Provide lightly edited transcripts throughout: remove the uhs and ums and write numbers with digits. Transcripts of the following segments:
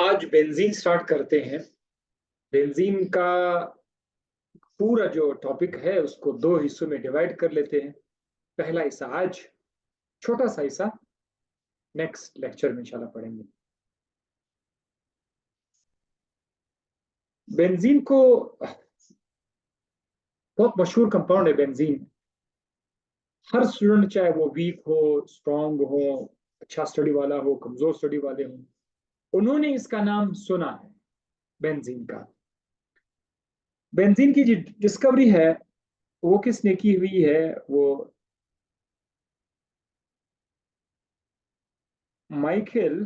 आज benzene start करते हैं। बेंजीन का पूरा जो टॉपिक है उसको दो हिस्सों में डिवाइड कर लेते हैं। पहला हिस्सा आज, छोटा सा हिस्सा नेक्स्ट लेक्चर में इंशाल्लाह पढ़ेंगे। बेंजीन को बहुत मशहूर कंपाउंड है बेंजीन। हर स्टूडेंट चाहे वो वीक हो, स्ट्रांग हो, अच्छा स्टडी वाला हो, कमजोर स्टडी वाले हो, उन्होंने इसका नाम सुना है, बेंजीन का। बेंजीन की जो डिस्कवरी है वो किसने की हुई है? वो माइकल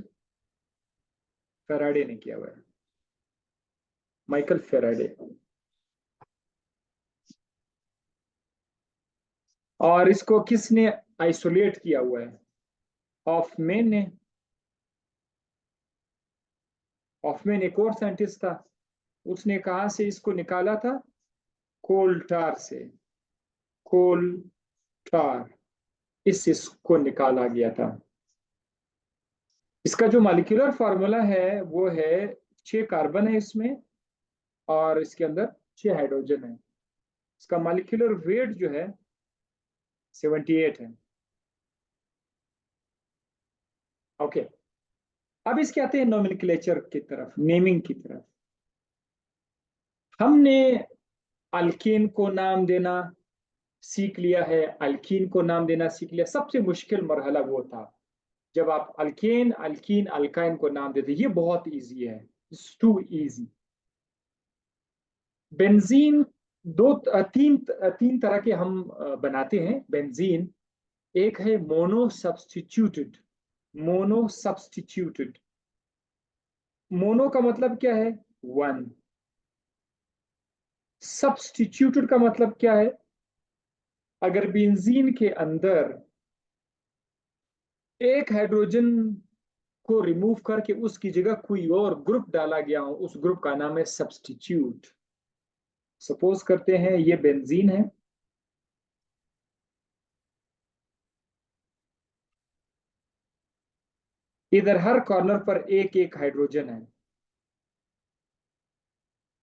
फेराडे ने किया हुआ है। Michael Faraday. और इसको किसने आइसोलेट किया हुआ है? हॉफमैन ने। हॉफमैन एक और साइंटिस्ट था, उसने कहा से इसको निकाला था? कोल टार से। कोल टार, इसको निकाला गया था। इसका जो मॉलिक्यूलर फार्मूला है वो है 6 कार्बन है इसमें, और इसके अंदर 6 हाइड्रोजन है। इसका मॉलिक्यूलर वेट जो है 78 है। ओके, अब इसके आते हैं नोमेनक्लेचर की तरफ, नेमिंग की तरफ। हमने अल्कीन को नाम देना सीख लिया है, अल्कीन को नाम देना सीख लिया। सबसे मुश्किल मरहला वो था जब आप अल्केन, अल्कीन, अल्काइन को नाम देते। ये बहुत इजी है, इट्स टू इजी। बेंजीन दो तीन तीन तरह के हम बनाते हैं बेंजीन। एक है mono substituted. Mono substituted, mono का मतलब क्या है? वन। सब्सटीट्यूटेड का मतलब क्या है? अगर बेंजीन के अंदर एक हाइड्रोजन को रिमूव करके उसकी जगह कोई और ग्रुप डाला गया हो, उस ग्रुप का नाम है सब्सटीट्यूट। सपोज करते हैं ये बेंजीन है, इधर हर कॉर्नर पर एक एक हाइड्रोजन है।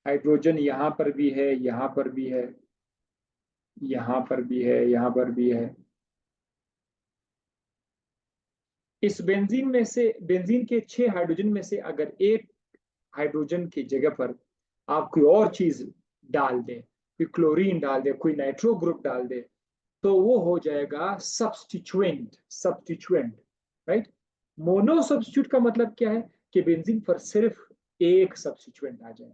हाइड्रोजन यहां पर भी है, यहां पर भी है, यहां पर भी है, यहां पर भी है। इस बेंजीन में से, बेंजीन के 6 हाइड्रोजन में से अगर एक हाइड्रोजन की जगह पर आप कोई और चीज डाल दें, कोई क्लोरीन डाल दे, कोई नाइट्रो ग्रुप डाल दे, तो वो हो जाएगा substituent. Substituent, right. Mono substitute का मतलब क्या है? कि बेंजीन पर सिर्फ एक सब्स्टिट्यूएंट आ जाए।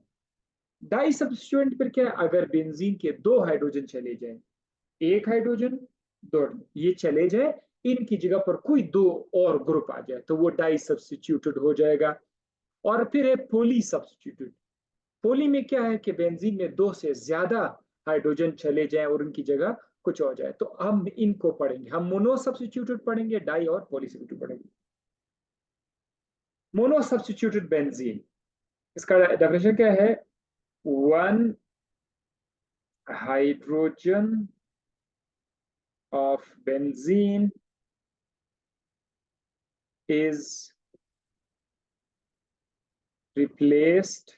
डाई सब्स्टिट्यूएंट पर क्या है? अगर बेंजीन के 2 हाइड्रोजन चले जाए, एक हाइड्रोजन, दो, ये चले जाए, इनकी जगह पर कोई दो और ग्रुप आ जाए तो वो डाई सब्स्टिट्यूटेड हो जाएगा। और फिर है पॉली सब्स्टिट्यूटेड। पॉली में क्या है कि बेंजीन में 2 से ज्यादा हाइड्रोजन चले जाएं और उनकी जगह कुछ हो जाए, तो हम इनको पढ़ेंगे। हम मोनो सब्स्टिट्यूटेड पढ़ेंगे, डाई और पॉली सब्स्टिट्यूटेड पढ़ेंगे। मोनो सब्स्टिट्यूटेड बेंजीन, इसका डेफिनेशन क्या है? One hydrogen of benzene is replaced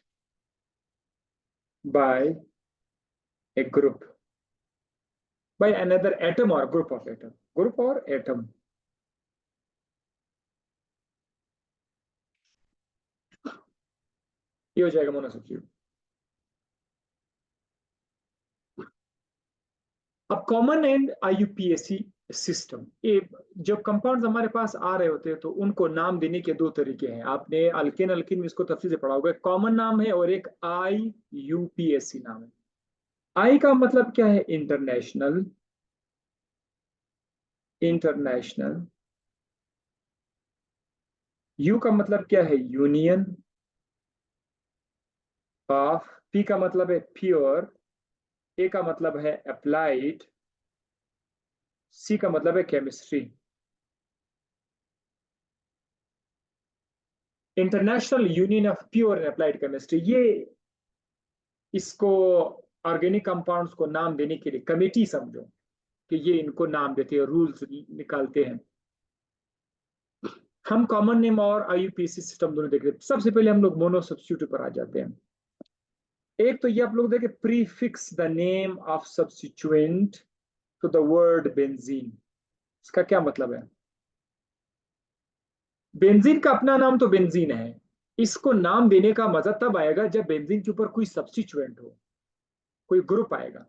by a group, by another atom or group of atom, group or atom। ये हो जाएगा मोनोसब्स्टिट्यूट। अब कॉमन एंड आईयूपीएसी सिस्टम, ये जब कंपाउंड्स हमारे पास आ रहे होते हैं तो उनको नाम देने के दो तरीके हैं। आपने अल्केन अल्किन में इसको तफसील से पढ़ा होगा। कॉमन नाम है और एक आईयूपीएसी नाम है। आई का मतलब क्या है? इंटरनेशनल। इंटरनेशनल। यू का मतलब क्या है? Union of. पी का मतलब है प्योर। ए का मतलब है अप्लाइड। सी का मतलब है chemistry. International union of pure and applied chemistry, ये इसको ऑर्गेनिक कंपाउंड्स को नाम देने के लिए कमेटी समझो कि ये इनको नाम देते हैं, रूल्स निकालते हैं। हम कॉमन नेम और आईयूपीएसी सिस्टम दोनों देख रहे हैं। सबसे पहले हम लोग मोनो सब्स्टिट्यूट पर आ जाते हैं। एक तो ये आप लोग देखें, prefix the name of substituent to the word benzene. इसका क्या मतलब है? बेंजीन का अपना नाम तो बेंजीन है, इसको नाम देने का मजा तब आएगा जब बेंजीन के ऊपर कोई सब्स्टिट्यूएंट हो, कोई ग्रुप आएगा।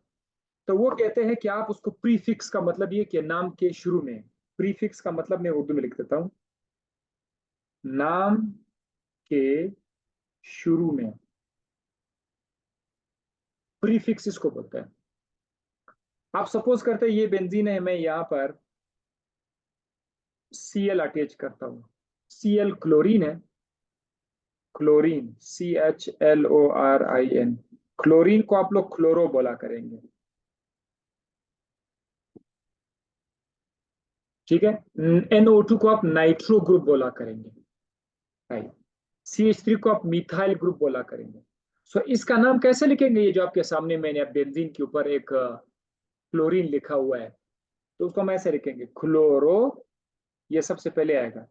तो वो कहते हैं कि आप उसको प्रीफिक्स का मतलब ये कि नाम के शुरू में। प्रीफिक्स का मतलब मैं उर्दू में लिख देता हूं, नाम के शुरू में प्रीफिक्स इसको बोलते हैं। आप सपोज करते हैं ये बेंजीन है, मैं यहां पर Cl अटैच करता हूं। Cl क्लोरीन है, क्लोरीन CHLORIN। क्लोरीन को आप लोग क्लोरो बोला करेंगे, ठीक है। NO2 को आप नाइट्रो ग्रुप बोला करेंगे, राइट। CH3 को आप मिथाइल ग्रुप बोला करेंगे। सो इसका नाम कैसे लिखेंगे? ये जो आपके सामने मैंने अब बेंजीन के ऊपर एक क्लोरीन लिखा हुआ है, तो उसको हम ऐसे लिखेंगे, क्लोरो, ये सबसे पहले आएगा,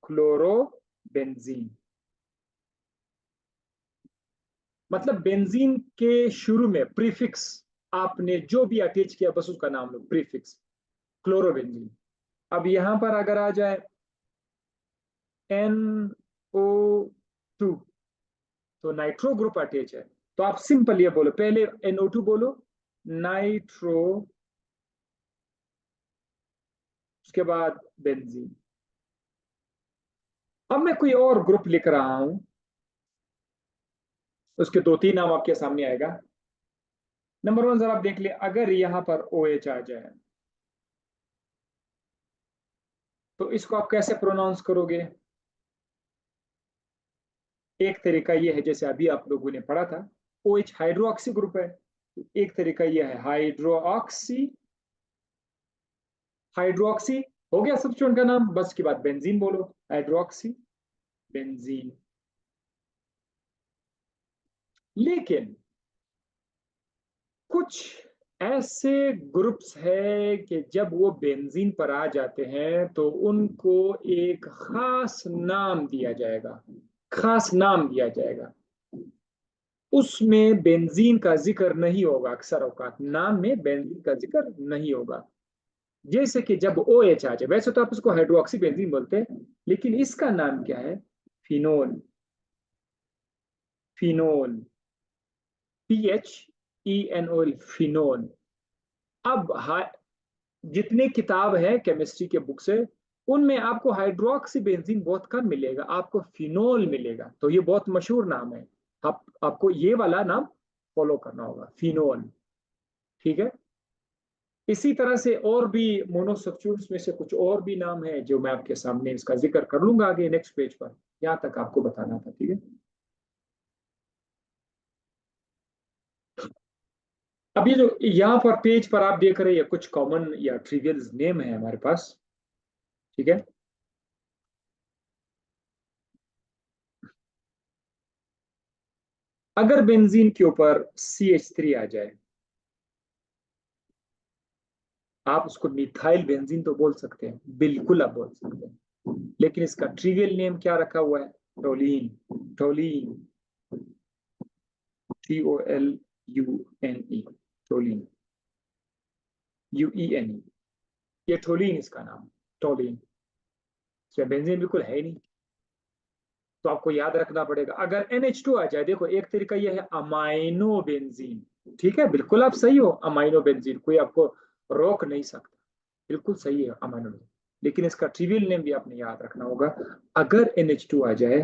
क्लोरो बेंजीन। मतलब बेंजीन के शुरू में प्रीफिक्स आपने जो भी अटैच किया बस उसका नाम लो, प्रीफिक्स क्लोरोबेंजीन। अब यहां पर अगर आ जाए NO2, तो नाइट्रो ग्रुप अटैच है, तो आप सिंपल ये बोलो, पहले NO2 बोलो, नाइट्रो, उसके बाद बेंजीन। अब मैं कोई और ग्रुप लिख रहा हूं, उसके दो तीन नाम आपके सामने आएगा। नंबर वन, जरा आप देख ले, अगर यहां पर OH आ जाए तो इसको आप कैसे प्रोनाउंस करोगे? एक तरीका यह है, जैसे अभी आप लोगों ने पढ़ा था, OH हाइड्रोक्सी ग्रुप है। एक तरीका यह है हाइड्रोक्सी, हाइड्रोक्सी हो गया सब्स्टिट्यूएंट का नाम, बस के बाद बेंजीन बोलो, हाइड्रोक्सी बेंजीन। लेकिन कुछ ऐसे ग्रुप्स है कि जब वो बेंजीन पर आ जाते हैं तो उनको एक खास नाम दिया जाएगा, खास नाम दिया जाएगा। उसमें बेंजीन का जिक्र नहीं होगा, अक्सर औकात नाम में बेंजीन का जिक्र नहीं होगा। जैसे कि जब OH आ जाए, वैसे तो आप उसको हाइड्रोक्सी बेंजीन बोलते हैं, लेकिन इसका नाम क्या है? Phenol, phenol, PHENOL, phenol. अब जितने किताब है केमिस्ट्री के बुक से, उनमें आपको हाइड्रोक्सी बेंजीन बहुत कम मिलेगा, आपको फिनोल मिलेगा। तो ये बहुत मशहूर नाम है, आपको ये वाला नाम फॉलो करना होगा, फिनोल, ठीक है। इसी तरह से और भी मोनोसब्स्टिट्यूट्स में से कुछ और भी नाम है जो मैं आपके सामने इसका जिक्र कर लूंगा आगे नेक्स्ट पेज पर। यहां तक आपको बताना था, ठीक है। अब ये जो यहाँ पर पेज पर आप देख रहे हैं, कुछ कॉमन या ट्रिवियल नेम है हमारे पास, ठीक है। अगर बेंजीन के ऊपर CH3 आ जाए, आप उसको मिथाइल बेंजीन तो बोल सकते हैं, बिल्कुल आप बोल सकते हैं, लेकिन इसका ट्रिवियल नेम क्या रखा हुआ है? टोलीन, टोलीन, TOLUNE, टोलीन, UENE, ये टोलीन इसका नाम, टोलीन। इसमें बेंजीन बिल्कुल है ही नहीं, तो आपको याद रखना पड़ेगा। अगर NH2 आ जाए, देखो एक तरीका यह है अमाइनो बेंजीन, ठीक है, बिल्कुल आप सही हो, अमाइनो बेंजीन, कोई आपको रोक नहीं सकता, बिल्कुल सही है अमाइनो बेंजीन। लेकिन इसका ट्रिवियल नेम भी आपने याद रखना होगा। अगर NH2 आ जाए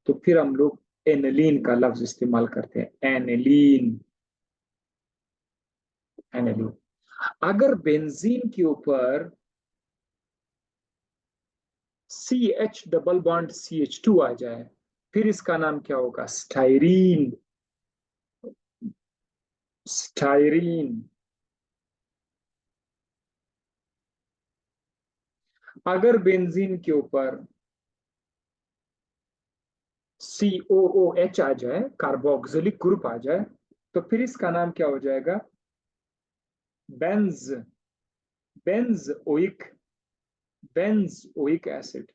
तो फिर हम लोग एनिलीन का लफ्ज इस्तेमाल करते हैं, एनिलीन, एनिलीन। अगर बेंजीन के ऊपर CH डबल बॉन्ड CH2 आ जाए, फिर इसका नाम क्या होगा? Styrene, styrene. अगर बेंजीन के ऊपर COOH आ जाए, कार्बोक्सिलिक ग्रुप आ जाए, तो फिर इसका नाम क्या हो जाएगा? Benz, benzoic, benzoic acid.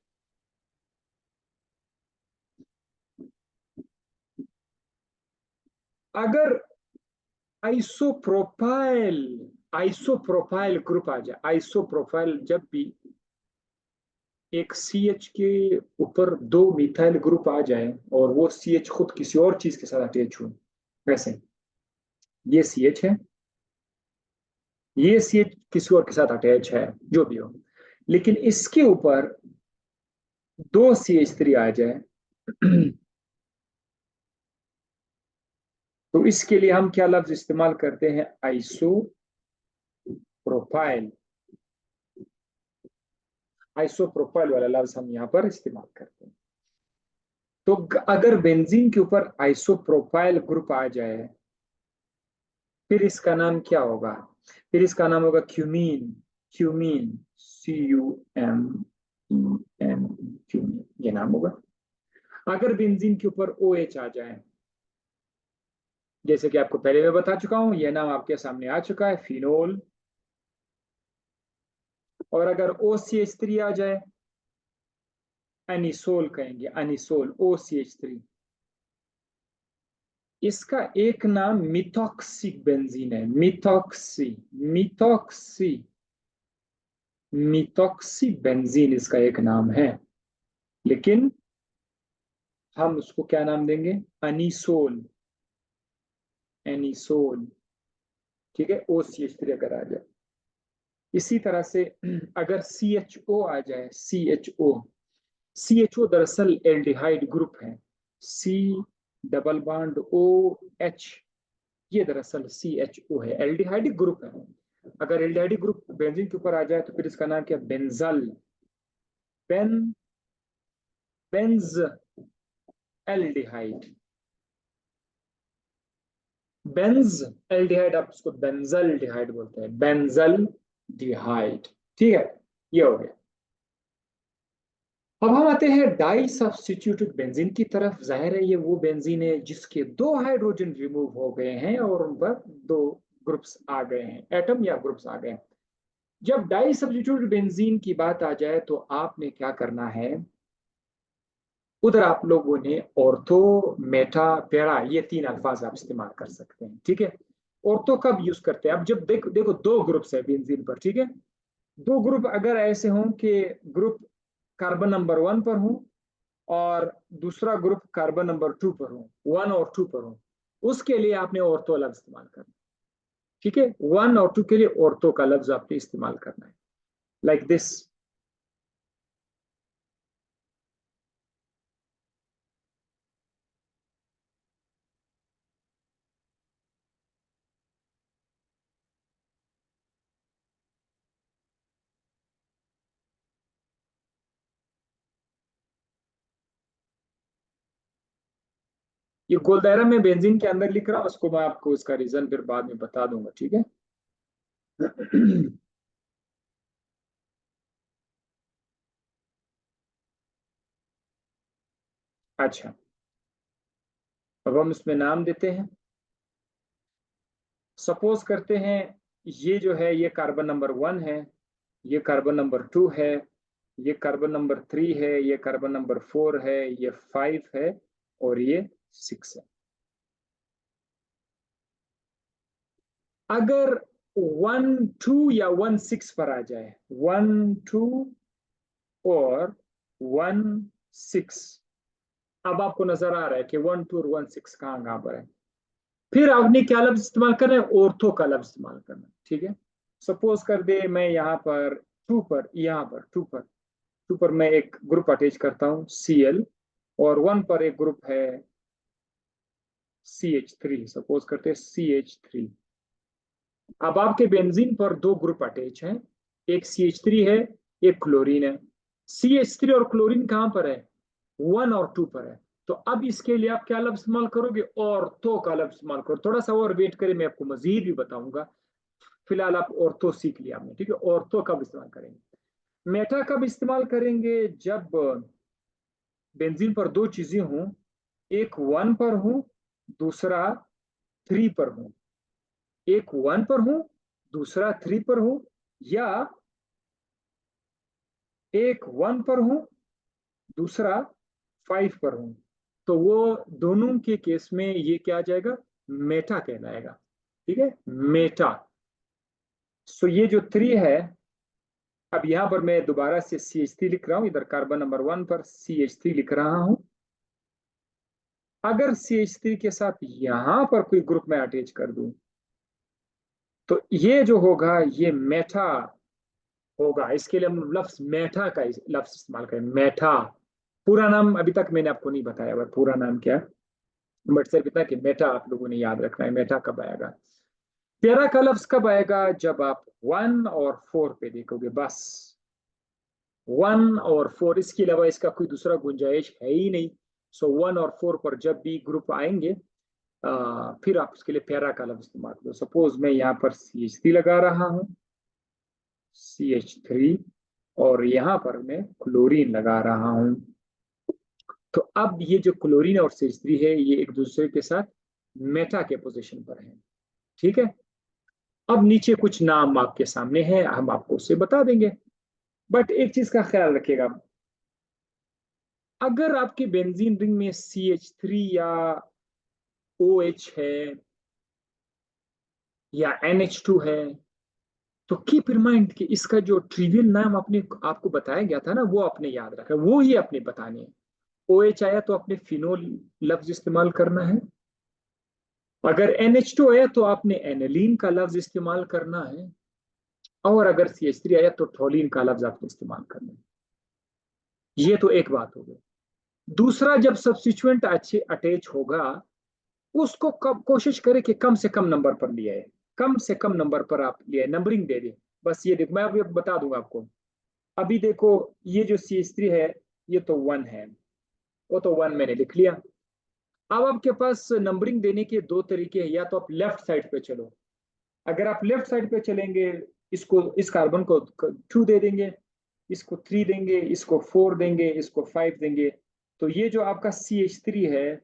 अगर आइसोप्रोपाइल आइसोप्रोपाइल ग्रुप आ जाए, आइसोप्रोपाइल जब भी एक CH के ऊपर दो मिथाइल ग्रुप आ जाए और वो CH खुद किसी और चीज के साथ अटैच हो, वैसे ये CH है, ये CH किसी और के साथ अटैच है, जो भी हो, लेकिन इसके ऊपर दो CH3 आ जाए तो इसके लिए हम क्या लफ्ज इस्तेमाल करते हैं? आइसोप्रोपाइल। आइसोप्रोपाइल वाला लफ्ज हम यहाँ पर इस्तेमाल करते हैं। तो अगर बेंजीन के ऊपर आइसोप्रोपाइल ग्रुप आ जाए, फिर इसका नाम क्या होगा? फिर इसका नाम होगा क्यूमीन। क्यूमीन, CUMEN, क्यूमीन, ये नाम होगा। अगर बेंजीन के ऊपर OH आ जाए, जैसे कि आपको पहले मैं बता चुका हूं, यह नाम आपके सामने आ चुका है, फिनोल। और अगर OCH3 आ जाए, एनिसोल कहेंगे, एनिसोल, OCH3। इसका एक नाम मिथॉक्सी बेंजीन है, मिथॉक्सी, मिथॉक्सी, मिथॉक्सी बेंजीन इसका एक नाम है, लेकिन हम उसको क्या नाम देंगे? अनिसोल, एनिसोल। ठीक है, OCH3 अगर आ जाए। इसी तरह से अगर CHO आ जाए, CHO, CHO दरअसल एल्डिहाइड ग्रुप है, C डबल बॉन्ड OH, ये दरअसल CHO है, एल्डिहाइड ग्रुप है। अगर एल्डिहाइड ग्रुप बेंजीन के ऊपर आ जाए तो फिर इसका नाम क्या? Benzyl, Ben, Benz aldehyde, Benz aldehyde, आप उसको बेंजल डिहाइड बोलते हैं, बेंजल डिहाइड। ठीक है, ये हो गया। अब हम आते हैं डाई सब्स्टिट्यूटेड बेंजीन की तरफ। जाहिर है ये वो बेंजीन है जिसके दो हाइड्रोजन रिमूव हो गए हैं और उन पर दो ग्रुप्स आ गए हैं, एटम या ग्रुप्स आ गए हैं। जब डाई सब्स्टिट्यूटेड बेंजीन की बात आ जाए तो आपने क्या करना है? उधर आप लोगों ने ऑर्थो, मेटा, पैरा, ये तीन अल्फाज आप इस्तेमाल कर सकते हैं। ठीक है, ऑर्थो कब यूज करते हैं? अब जब देखो देखो दो ग्रुप्स है बेंजीन पर, ठीक है, दो ग्रुप अगर ऐसे हों कि ग्रुप कार्बन नंबर 1 पर हो और दूसरा ग्रुप कार्बन नंबर 2 पर हो, 1 और 2 पर हो, उसके लिए आपने ऑर्थो लफ्ज इस्तेमाल करना। ठीक है, 1 और 2 के लिए ऑर्थो का लफ्ज आपने इस्तेमाल करना है, लाइक दिस। ये गोल दायरा में बेंजीन के अंदर लिख रहा हूं, उसको मैं आपको इसका रीजन फिर बाद में बता दूंगा। ठीक है अच्छा, अब हम इसमें नाम देते हैं। सपोज करते हैं ये जो है ये कार्बन नंबर 1 है, ये कार्बन नंबर 2 है, ये कार्बन नंबर 3 है, ये कार्बन नंबर 4 है, ये 5 है और ये 6 है। अगर 1 2 या 1 6 पर आ जाए, 1 2 और 1 6, अब आपको नजर आ रहा है कि 1 2 और 1 6 कहाँ पर है। फिर आपने क्या लफ्ज इस्तेमाल करना है? ऑर्थो का लफ्ज इस्तेमाल करना है। ठीक है, सपोज कर दे मैं यहाँ पर 2 पर, यहाँ पर 2 पर, 2 पर मैं एक ग्रुप अटैच करता हूँ, Cl, और 1 पर एक ग्रुप है CH3, सपोज करते हैं CH3। अब आपके बेंजीन पर दो ग्रुप अटैच हैं, एक CH3 है, एक क्लोरीन है। CH3 और क्लोरीन कहां पर है? 1 और 2 पर है। तो अब इसके लिए आप क्या लफ्ज इस्तेमाल करोगे? ऑर्थो का लफ्ज इस्तेमाल करो। थोड़ा सा और वेट करें, मैं आपको मजीद भी बताऊंगा। फिलहाल आप ऑर्थो सीख लिया आपने। ठीक है, ऑर्थो कब इस्तेमाल करेंगे? मेटा कब इस्तेमाल करेंगे? जब बेंजीन पर दो चीजें हों, एक 1 पर हो, दूसरा 3 पर हो, एक 1 पर हो, दूसरा 3 पर हो, या एक 1 पर हो, दूसरा 5 पर हो। तो वो दोनों के केस में ये क्या आ जाएगा? मेटा कहलाएगा। ठीक है, मेटा। सो ये जो 3 है, अब यहां पर मैं दोबारा से CH3 लिख रहा हूं, इधर कार्बन नंबर 1 पर CH3 लिख रहा हूं। अगर CH3 के साथ यहां पर कोई ग्रुप में अटैच कर दूं, तो ये जो होगा ये मेटा होगा। इसके लिए हम लफ्ज मेटा का लफ्ज इस्तेमाल करें, मेटा। पूरा नाम अभी तक मैंने आपको नहीं बताया हुआ पूरा नाम क्या है, बट सिर्फ इतना कि मेटा आप लोगों ने याद रखना है। मेटा कब आएगा, पैरा का लफ्ज कब आएगा, जब आप 1 और 4 पे देखोगे, बस 1 और 4, इसके अलावा इसका कोई दूसरा गुंजाइश है ही नहीं। सो 1 और 4 पर जब भी ग्रुप आएंगे, फिर आप उसके लिए पैरा का लफ्ज इस्तेमाल करो। सपोज मैं यहाँ पर CH3 लगा रहा हूँ, CH3, और यहाँ पर मैं क्लोरीन लगा रहा हूँ। तो अब ये जो क्लोरीन और CH3 है, ये एक दूसरे के साथ मेटा के पोजीशन पर है। ठीक है, अब नीचे कुछ नाम आपके सामने है, हम आपको उससे बता देंगे। बट एक चीज का ख्याल रखिएगा, अगर आपके बेंजीन रिंग में CH3 या OH है या NH2 है, तो कीप इन माइंड कि इसका जो ट्रिवियल नाम आपने आपको बताया गया था ना, वो आपने याद रखा, वो ही आपने बताने हैं। OH आया तो आपने फिनोल लफ्ज इस्तेमाल करना है। अगर NH2 आया तो आपने एनिलीन का लफ्ज इस्तेमाल करना है। और अगर CH3 आया तो टोलिन का लफ्ज आपने इस्तेमाल करना है। ये तो एक बात हो गई। दूसरा, जब सब्स्टिट्यूएंट अच्छे अटैच होगा, उसको कब कोशिश करें कि कम से कम नंबर पर लिया है, कम से कम नंबर पर आप लिया नंबरिंग दे दें। बस ये देखो, मैं अभी बता दूंगा आपको। अभी देखो, ये जो CH3 है, ये तो 1 है, वो तो 1 मैंने लिख लिया। अब आपके पास नंबरिंग देने के 2 तरीके हैं, या तो आप लेफ्ट साइड पे चलो। अगर आप लेफ्ट साइड पे चलेंगे, इसको, इस कार्बन को 2 दे देंगे, इसको 3 देंगे, इसको 4 देंगे, इसको 5 देंगे, तो ये जो आपका CH3 है,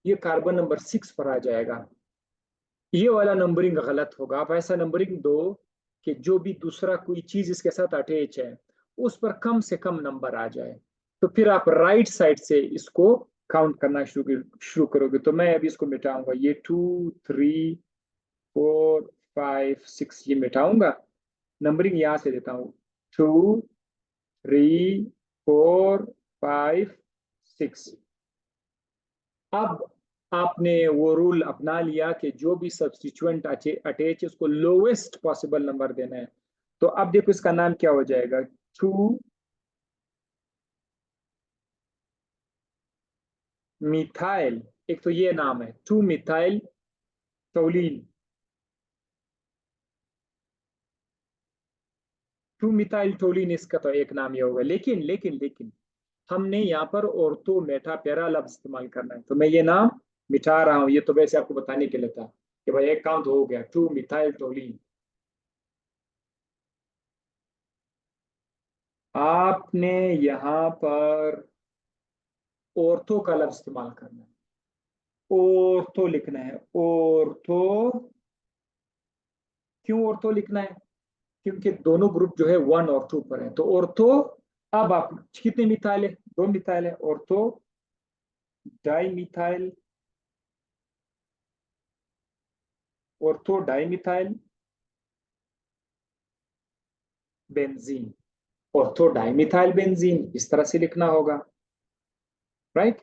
ये कार्बन नंबर 6 पर आ जाएगा। ये वाला नंबरिंग गलत होगा। आप ऐसा नंबरिंग दो कि जो भी दूसरा कोई चीज इसके साथ अटैच है, उस पर कम से कम नंबर आ जाए। तो फिर आप राइट साइड से इसको काउंट करना शुरू करोगे। तो मैं अभी इसको मिटाऊंगा, ये 2, 3, 4, 5, 6 ये मिटाऊंगा। नंबरिंग यहां से देता हूँ, 2, 3, 4, 5, 6। अब आपने वो रूल अपना लिया कि जो भी सब्स्टिट्यूएंट अटैच है, उसको लोवेस्ट पॉसिबल नंबर देना है। तो अब देखो इसका नाम क्या हो जाएगा, 2 मिथाइल। एक तो ये नाम है 2 मिथाइल टोलिन। 2 मिथाइल टोलिन इसका तो एक नाम ये होगा। लेकिन लेकिन लेकिन हमने यहाँ पर ऑर्थो मेटा पैरा लफ्ज इस्तेमाल करना है, तो मैं ये नाम मिटा रहा हूँ। ये तो वैसे आपको बताने के लिए था कि भाई एक काम तो हो गया, 2 मिथाइल टोलिन। आपने यहाँ पर ऑर्थो का लफ्ज इस्तेमाल करना है, ऑर्थो लिखना है, ऑर्थो। क्यों ऑर्थो लिखना है, क्योंकि दोनों ग्रुप जो है 1 और 2 पर है, तो ऑर्थो। अब आप कितने मिथाइल है, 2 मिथाइल है, ortho di methyl, ortho di methyl benzene, ortho di methyl benzene, इस तरह से लिखना होगा। राइट।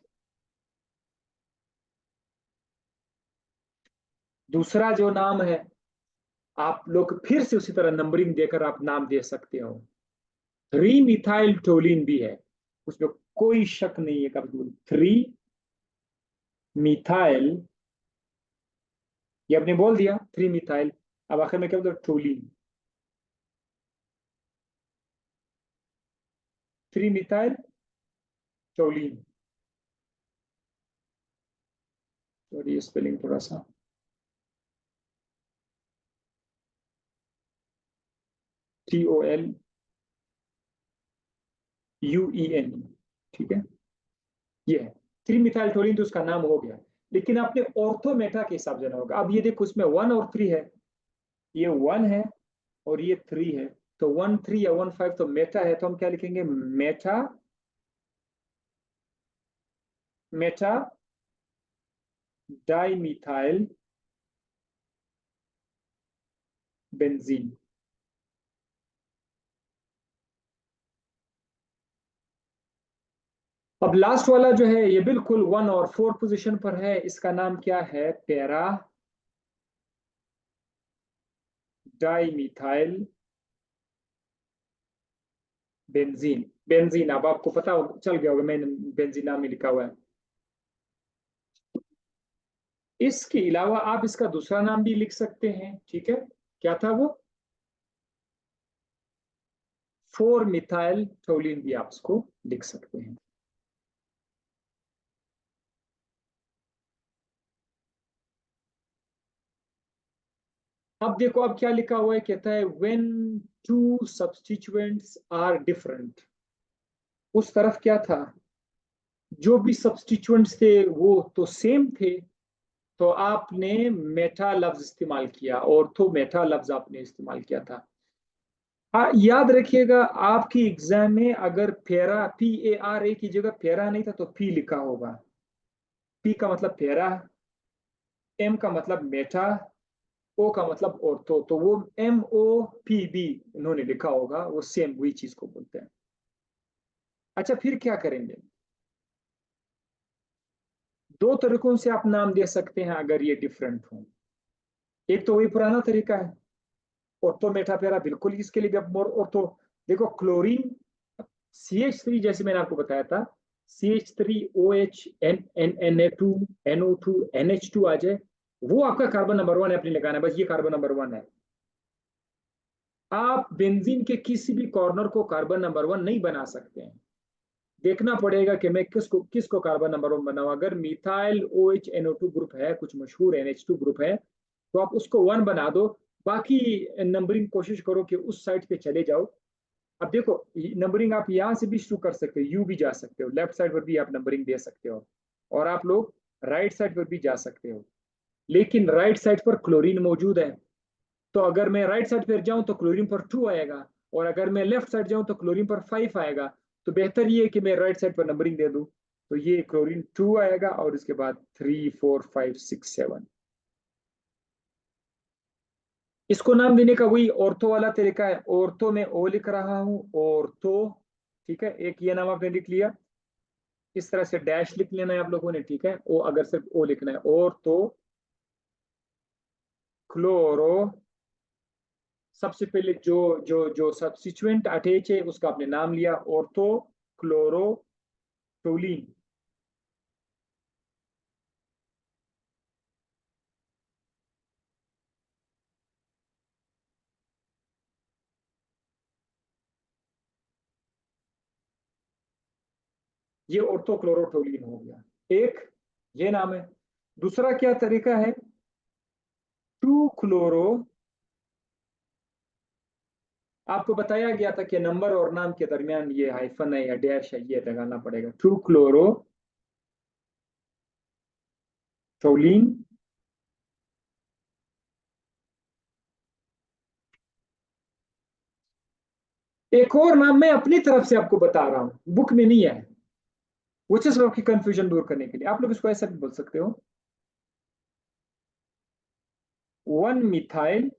दूसरा जो नाम है, आप लोग फिर से उसी तरह नंबरिंग देकर आप नाम दे सकते हो। 3 मिथाइल टोलिन भी है, उसमें कोई शक नहीं है। कब 3 मिथाइल, ये आपने बोल दिया 3 मिथाइल, अब आखिर में क्या बोलते, toluene. 3 methyl toluene. Sorry spelling थोड़ा सा, TOLUEN। ठीक है, ये है 3 मिथाइल टोलिन, तो उसका नाम हो गया। लेकिन आपने ऑर्थोमेटा के हिसाब से ना होगा। अब ये देखो, उसमें 1 और 3 है, ये 1 है और ये 3 है। तो 1, 3 या 1, 5 तो मेटा है, तो हम क्या लिखेंगे, Meta, Meta di methyl benzene. अब लास्ट वाला जो है ये बिल्कुल 1 और 4 पोजीशन पर है, इसका नाम क्या है? Para dimethyl benzene. बेंजीन, अब आपको पता चल गया होगा, मैंने बेंजीन नाम में लिखा हुआ है। इसके अलावा आप इसका दूसरा नाम भी लिख सकते हैं, ठीक है? क्या था वो? 4 मिथाइल टोलिन भी आप इसको लिख सकते हैं। अब देखो, अब क्या लिखा हुआ है, कहता है when two substituents are different. उस तरफ क्या था? जो भी सब्स्टिट्यूएंट्स थे वो तो सेम थे, तो आपने मेटा लफ्ज इस्तेमाल किया, ऑर्थो मेटा लफ्ज आपने इस्तेमाल किया था। हाँ, याद रखिएगा, आपकी एग्जाम में अगर फेरा PARA की जगह फेरा नहीं था तो पी लिखा होगा। पी का मतलब फेरा, एम का मतलब मेटा, ओ का मतलब ऑर्थो, तो वो MOPB उन्होंने लिखा होगा, वो सेम वही चीज को बोलते हैं। अच्छा, फिर क्या करेंगे? दो तरीकों से आप नाम दे सकते हैं अगर ये डिफरेंट हो। एक तो वही पुराना तरीका है, ऑर्थो मेटा पेरा, बिल्कुल इसके लिए भी अब मोर ऑर्थो। देखो, क्लोरीन CH3 जैसे मैंने आपको बताया था, CH3OH NNA2 NO2 NH2 आ जाए, वो आपका कार्बन नंबर 1 है, अपनी लगाना है, बस ये कार्बन नंबर 1 है। आप बेंजीन के किसी भी कॉर्नर को कार्बन नंबर 1 नहीं बना सकते हैं। देखना पड़ेगा कि मैं किसको किसको कार्बन नंबर 1 बनाऊं। अगर मिथाइल OH NO2 ग्रुप है, कुछ मशहूर NH2 ग्रुप है, तो आप उसको 1 बना दो। बाकी नंबरिंग कोशिश करो कि उस साइड पे चले जाओ। अब देखो, नंबरिंग आप यहाँ से भी शुरू कर सकते हो, यू भी जा सकते हो, लेफ्ट साइड पर भी आप नंबरिंग दे सकते हो, और आप लोग राइट साइड पर भी जा सकते हो। लेकिन राइट साइड पर क्लोरीन मौजूद है, तो अगर मैं राइट साइड पर जाऊं तो क्लोरीन पर 2 आएगा, और अगर मैं लेफ्ट साइड जाऊं तो क्लोरीन पर 5 आएगा। तो बेहतर ये है कि मैं राइट साइड पर नंबरिंग दे दूं। तो ये क्लोरीन 2 आएगा, और इसके बाद 3 4 5 6 7। इसको नाम देने का वही ऑर्थो वाला तरीका है। ऑर्थो में ओ लिख रहा हूं, ऑर्थो, ठीक है? एक ये नाम आपने लिख लिया, इस तरह से डैश लिख लेना है आप लोगों ने, ठीक है? ओ, अगर सिर्फ ओ लिखना है, ऑर्थो क्लोरो, सबसे पहले जो जो जो सब्स्टिट्यूएंट अटैच है उसका आपने नाम लिया, ऑर्थो क्लोरो टोलिन। ये ऑर्थो क्लोरोटोलिन हो गया, एक ये नाम है। दूसरा क्या तरीका है? 2 क्लोरो, आपको बताया गया था कि नंबर और नाम के दरमियान ये हाइफन है या डैश है, ये लगाना पड़ेगा। 2 क्लोरो टोलिन। एक और नाम मैं अपनी तरफ से आपको बता रहा हूं, बुक में नहीं है, वो सिर्फ आपकी कंफ्यूजन दूर करने के लिए। आप लोग इसको ऐसा भी बोल सकते हो, 1 methyl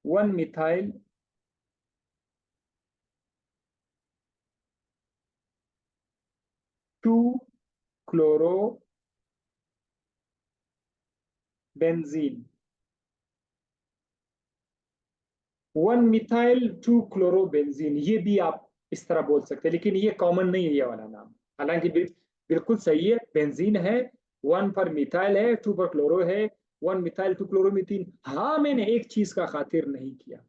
1 methyl 2 chloro benzene. 1 methyl 2 chloro benzene, ये भी आप इस तरह बोल सकते हैं, लेकिन ये कॉमन नहीं है ये वाला नाम। हालांकि बिल्कुल सही है, बेंजीन है, 1 पर मिथाइल है, 2 पर क्लोरो है, 1 मिथाइल 2 क्लोरोमीथीन। हाँ, मैंने एक चीज का खातिर नहीं किया।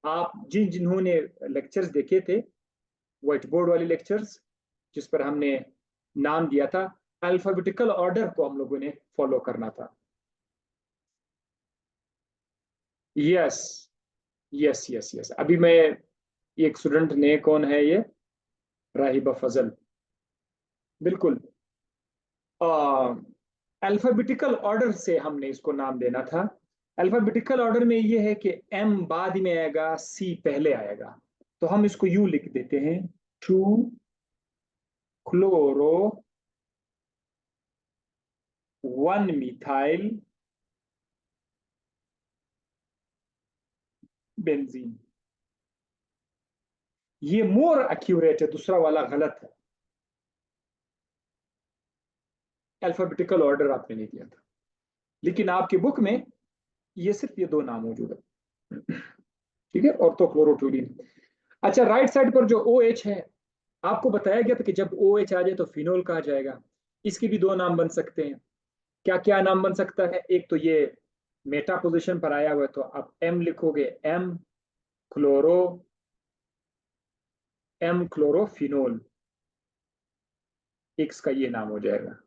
आप जिन्होंने लेक्चर्स देखे थे, व्हाइट बोर्ड वाले लेक्चर्स, जिस पर हमने नाम दिया था, अल्फाबेटिकल ऑर्डर को हम लोगों ने फॉलो करना था। Yes yes yes yes. अभी मैं, एक स्टूडेंट ने, कौन है ये? राहिबा फजल, बिल्कुल। अल्फाबेटिकल ऑर्डर से हमने इसको नाम देना था। अल्फाबेटिकल ऑर्डर में ये है कि एम बाद में आएगा, सी पहले आएगा, तो हम इसको यू लिख देते हैं, 2 क्लोरो 1 मिथाइल बेंजीन। ये मोर एक्यूरेट है, दूसरा वाला गलत है। अल्फाबेटिकल ऑर्डर आपने नहीं दिया था, लेकिन आपकी बुक में ये सिर्फ ये दो नाम मौजूद है। ठीक है, ऑर्थोक्लोरोटोलीन। अच्छा, राइट साइड पर जो ओ एच है, आपको बताया गया था कि जब ओ एच आ जाए तो फिनोल कहा जाएगा। इसके भी दो नाम बन सकते हैं। क्या क्या नाम बन सकता है? एक तो ये मेटा पोजीशन पर आया हुआ है, तो आप एम लिखोगे, क्लोरो एम क्लोरोफिनोल, एक्स का ये नाम हो जाएगा।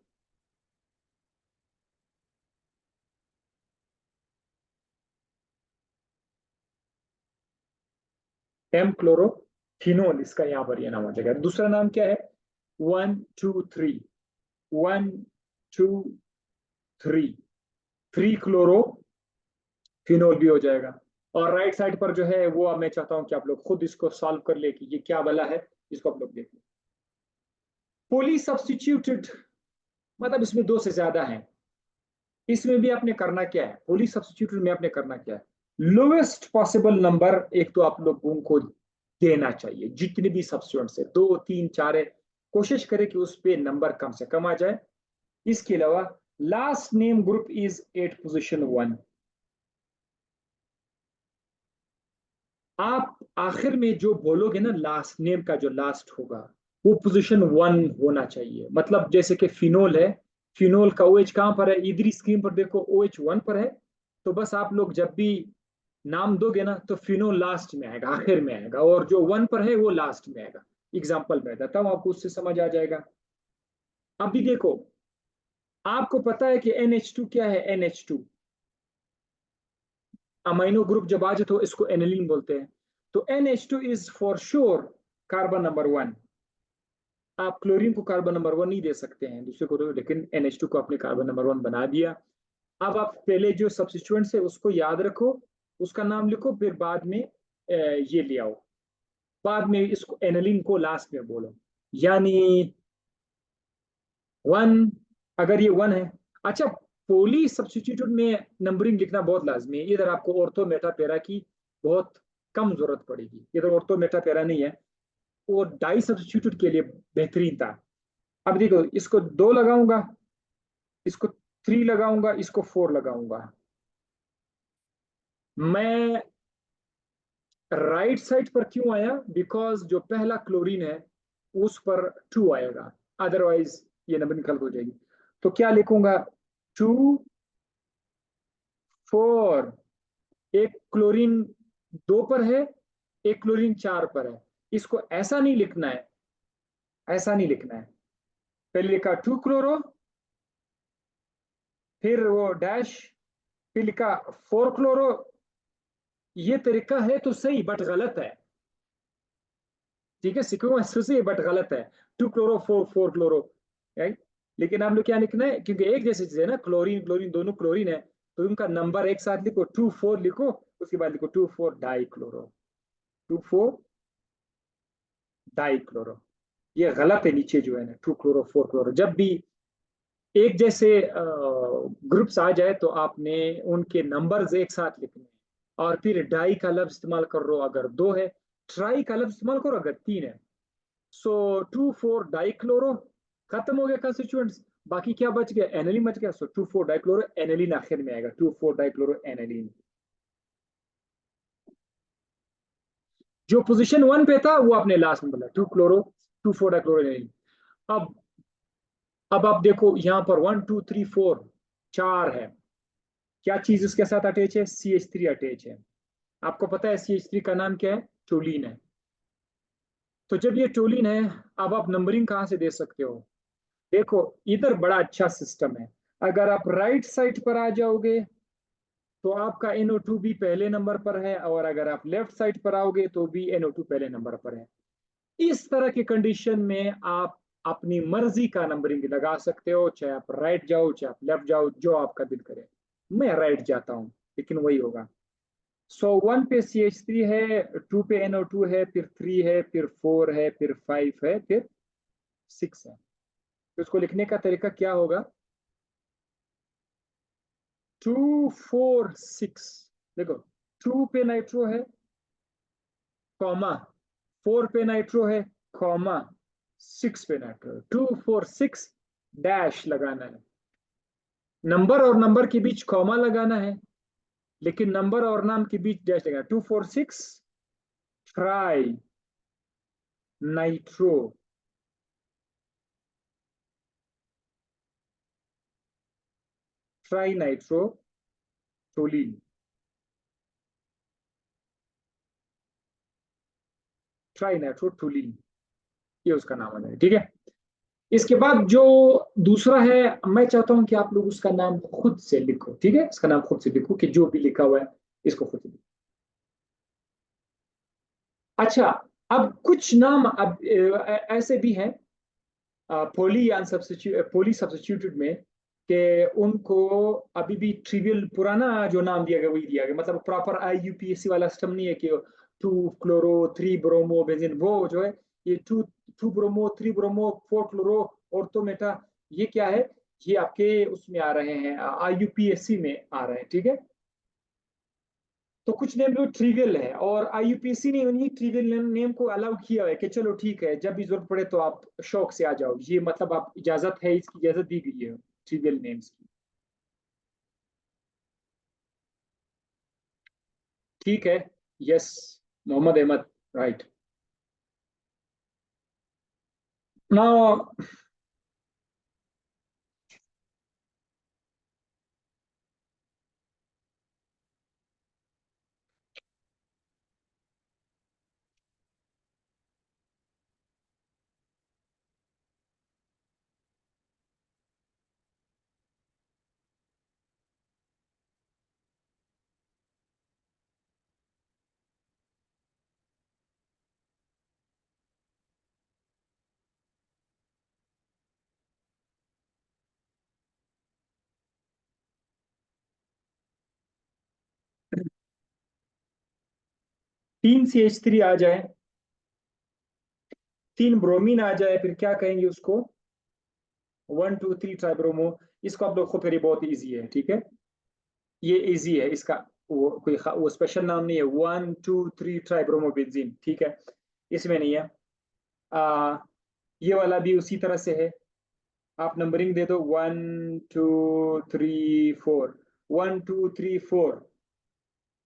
एम क्लोरोफिनोल, इसका यहाँ पर ये नाम हो जाएगा। दूसरा नाम क्या है? 1 2 3, 1 2 3, 3 क्लोरो फिनोल भी हो जाएगा। और राइट साइड पर जो है वो अब मैं चाहता हूं कि आप लोग खुद इसको सॉल्व कर ले कि ये क्या वाला है, इसको आप लोग देख लो। पोली सब्सटीट्यूटेड, मतलब इसमें दो से ज्यादा है। इसमें भी आपने करना क्या है? पोली सब्सटीट्यूटेड में आपने करना क्या है? लोवेस्ट पॉसिबल नंबर एक तो आप लोगों को देना चाहिए। जितने भी सब्सटीट्यूएंट्स है, 2 3 4 है, कोशिश करें कि उस पे नंबर कम से कम आ जाए। इसके अलावा last name group is at position 1। आप आखिर में जो बोलोगे ना, लास्ट नेम का जो लास्ट होगा वो पोजीशन 1 होना चाहिए। मतलब जैसे कि फिनोल है, फिनोल का ओएच कहां पर है? इधर स्क्रीन पर देखो, ओएच 1 पर है। तो बस आप लोग जब भी नाम दोगे ना, तो फिनोल लास्ट में आएगा, आखिर में आएगा, और जो 1 पर है वो लास्ट में आएगा। एग्जाम्पल मैं देता हूं आपको, उससे समझ आ जाएगा। अभी देखो, आपको पता है कि NH2 क्या है? NH2 अमाइनो ग्रुप जब आ जाए तो इसको एनिलीन बोलते हैं। तो NH2 is for sure carbon number 1। आप क्लोरीन को कार्बन नंबर 1 नहीं दे सकते हैं दूसरे को, लेकिन NH2 को आपने कार्बन नंबर 1 बना दिया। अब आप पहले जो सब्सिट्यूएंट्स है उसको याद रखो, उसका नाम लिखो, फिर बाद में ये ले आओ, बाद में इसको एनिलीन को लास्ट में बोलो। यानी 1, अगर ये 1 है। अच्छा, पोली सब्सिट्यूट में नंबरिंग लिखना बहुत लाजमी है। इधर आपको ऑर्थो मेटा पैरा की बहुत कम जरूरत पड़ेगी, इधर ऑर्थो मेटा पैरा नहीं है, वो डाई सब्सिट्यूट के लिए बेहतरीन था। अब देखो, इसको 2 लगाऊंगा, इसको 3 लगाऊंगा, इसको 4 लगाऊंगा। मैं राइट साइड पर क्यों आया? बिकॉज जो पहला क्लोरीन है उस पर 2 आएगा, अदरवाइज ये नंबर गलत हो जाएगी। तो क्या लिखूंगा? 2 4। एक क्लोरीन 2 पर है, एक क्लोरीन 4 पर है। इसको ऐसा नहीं लिखना है, ऐसा नहीं लिखना है। पहले लिखा 2 क्लोरो, फिर वो डैश, फिर लिखा 4 क्लोरो। ये तरीका है तो सही, बट गलत है। ठीक है, सीक्वेंस तो सही बट गलत है। 2 क्लोरो 4 क्लोरो, राइट। लेकिन आप लोग क्या लिखना है, क्योंकि एक जैसी चीज है ना, क्लोरीन क्लोरीन दोनों क्लोरीन है, तो उनका नंबर एक साथ लिखो, 2 4 लिखो, उसके बाद लिखो 2 4 डाई क्लोरो, 2 4 डाई क्लोरो। ये गलत है, नीचे जो है ना 2 क्लोरो 4 क्लोरो। जब भी एक जैसे ग्रुप्स आ जाए तो आपने उनके नंबर्स एक साथ लिखने हैं। और फिर डाई का लफ्ज इस्तेमाल कर रो अगर 2 है, ट्राई का लफ्ज इस्तेमाल करो अगर 3 है। सो 2 4 डाई क्लोरो, खत्म हो गया कंस्टिट्यूएंट्स। बाकी क्या बच गया? एनिलीन बच गया। सो 2 4 डाई क्लोरो एनिलीन आखिर में आएगा, 2 4 डाई क्लोरो एनिलीन। जो पोजीशन 1 पे था वो आपने लास्ट में बोला, 2 क्लोरो 2 4 डाई क्लोरो एनिलीन। अब अब आप देखो यहाँ पर 1 2 3 4 4 है। क्या चीज उसके साथ अटैच है? CH3 अटैच है। आपको पता है CH3 का नाम क्या है? टोलिन है। तो जब ये टोलिन है, अब आप नंबरिंग कहाँ से दे सकते हो? देखो, इधर बड़ा अच्छा सिस्टम है। अगर आप राइट साइड पर आ जाओगे तो आपका NO2 भी पहले नंबर पर है, और अगर आप लेफ्ट साइड पर आओगे तो भी NO2 पहले नंबर पर है। इस तरह की कंडीशन में आप अपनी मर्जी का नंबरिंग लगा सकते हो, चाहे आप राइट जाओ चाहे आप लेफ्ट जाओ, जो आपका दिल करे। मैं राइट जाता हूँ, लेकिन वही होगा। सो 1 पे CH3 है, 2 पे NO2 है, फिर 3 है, फिर 4 है, फिर 5 है, फिर 6 है। तो इसको लिखने का तरीका क्या होगा? 246, देखो 2 पे नाइट्रो है, कॉमा 4 पे नाइट्रो है, कॉमा 6 पे नाइट्रो है, 246 डैश लगाना है। नंबर और नंबर के बीच कॉमा लगाना है, लेकिन नंबर और नाम के बीच डैश लगाना। 246 tri nitro, tri nitro टोलीन, tri nitro टोलीन, ये उसका नाम आ जाएगा। ठीक है, इसके बाद जो दूसरा है, मैं चाहता हूं कि आप लोग उसका नाम खुद से लिखो। ठीक है, इसका नाम खुद से लिखो, कि जो भी लिखा हुआ है इसको खुद से लिखो। अच्छा, अब कुछ नाम अब ऐसे भी हैं पोली अनसब्स्टिट्यूट, पोली सब्स्टिट्यूटेड में, कि उनको अभी भी ट्रिवियल पुराना जो नाम दिया गया वही दिया गया, मतलब प्रॉपर IUPAC वाला सिस्टम नहीं है कि 2 क्लोरो 3 ब्रोमो बेंजीन, वो जो है ये 2 2 ब्रोमो 3 ब्रोमो 4 क्लोरो ऑर्थोमेटा, ये क्या है, ये आपके उसमें आ रहे हैं, IUPAC में आ रहे हैं। ठीक है, तो कुछ नेम जो ट्रिवियल है, और IUPAC ने उन्हीं ट्रिवियल नेम को अलाउ किया है कि चलो ठीक है, जब भी जरूरत पड़े तो आप शौक से आ जाओ, ये मतलब आप इजाजत है, इसकी इजाजत दी गई है ट्रिवियल नेम्स की। ठीक है, yes, Mohammad Ahmad, right. Now 3 CH3 आ जाए, 3 ब्रोमीन आ जाए, फिर क्या कहेंगे उसको, 1 2 3 ट्राइब्रोमो। इसको आप लोग को फिर, ये बहुत ईजी है। ठीक है, ये इजी है, इसका वो कोई वो स्पेशल नाम नहीं है, 1 2 3 ट्राइब्रोमोबेंजीन। ठीक है, इसमें नहीं है। आ, ये वाला भी उसी तरह से है, आप नंबरिंग दे दो, 1 2 3 4, 1 2 3 4,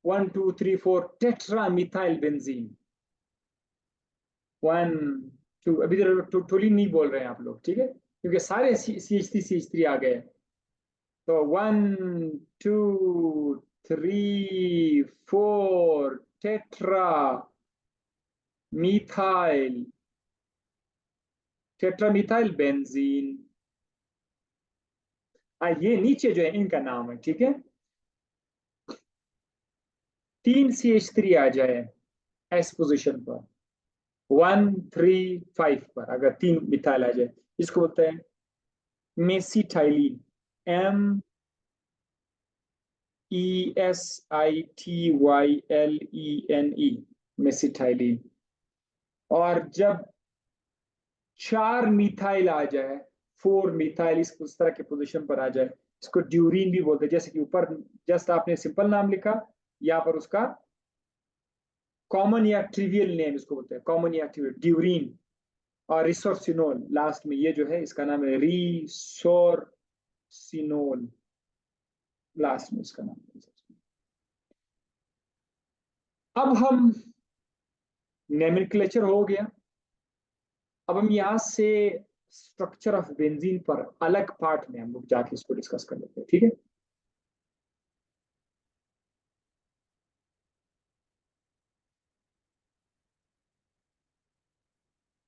1 2 3 4 टेट्रा मिथाइल बेंजीन। 1 2, अभी टोली नहीं बोल रहे हैं आप लोग, ठीक है, क्योंकि सारे CH3 आ गए। तो 1 2 3 4 tetra methyl, tetra methyl benzene. ये नीचे जो है इनका नाम है। ठीक है, 3 CH3 आ जाए एस पोजिशन पर, 1 3 5 पर अगर 3 मिथाइल आ जाए, इसको बोलते हैं मेसिटाइलिन, MESITYLENE, मेसिटाइलिन। और जब 4 मिथाइल आ जाए, 4 मिथाइल इस तरह के पोजीशन पर आ जाए, इसको ड्यूरीन भी बोलते हैं। जैसे कि ऊपर जस्ट आपने सिंपल नाम लिखा, यहाँ पर उसका कॉमन या ट्रिवियल नेम इसको बोलते हैं, कॉमन या ट्रिवियल, ड्यूरीन। और रिसोर्सिनोल लास्ट में, ये जो है इसका नाम है रिसोर्सिनोल, लास्ट में इसका नाम है। अब हम नेमिक्लेचर हो गया, अब हम यहाँ से स्ट्रक्चर ऑफ बेंजीन पर अलग पार्ट में हम लोग जाके इसको डिस्कस कर लेते हैं। ठीक है,